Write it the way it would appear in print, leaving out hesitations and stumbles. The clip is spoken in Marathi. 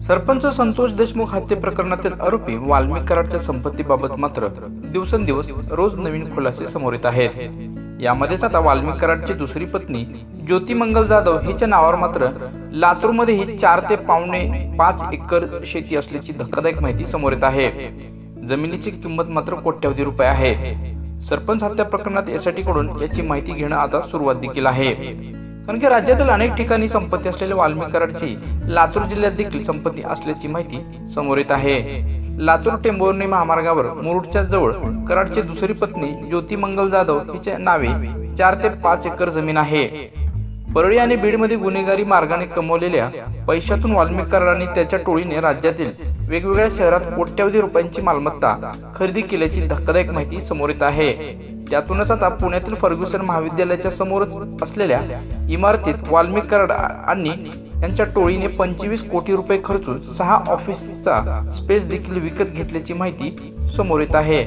सरपंच संतोष देशमुख हत्ये प्रकरणातील आरोपी वाल्मिक कराडच्या संपत्तीबाबत मात्र दिवसेंदिवस रोज नवीन खुलासे समोर येत आहेत। यामध्येच आता वाल्मिक कराडची दुसरी पत्नी ज्योती मंगल जाधव हिच्या नावावर मात्र लातूरमध्ये ही 4 ते पावणे 5 एकर शेती असल्याची धक्कादायक माहिती समोर येत आहे। जमिनीची किंमत मात्र कोट्यवधी रुपये आहे। सरपंच हत्या प्रकरणात एसआयटी कडून याची माहिती घेणं आता सुरुवात देखील आहे, कारण की राज्यातील अनेक ठिकाणी संपत्ती असलेल्या वाल्मिक कराडची लातूर जिल्ह्यात देखील संपत्ती असल्याची माहिती समोर येत आहे। लातूर टेंभुर्णी महामार्गावर मुरुडच्या जवळ कराडची दुसरी पत्नी ज्योती मंगल जाधव हिच्या नावे 4 ते 5 एकर जमीन आहे। परळी आणि बीडमध्ये गुन्हेगारी मार्गाने कमवलेल्या पैशातून वाल्मिक कराडांनी त्याच्या टोळीने राज्यातील वेगवेगळ्या शहरात कोट्यवधी रुपयांची मालमत्ता खरेदी केल्याची धक्कादायक माहिती समोर येत आहे। त्यातूनच आता पुण्यातील फर्ग्युसन महाविद्यालयाच्या समोरच असलेल्या इमारतीत वाल्मिक कराड आणि यांच्या टोळीने 25 कोटी रुपये खर्चून 6 ऑफिसचा स्पेस देखील विकत घेतल्याची माहिती समोर येत आहे।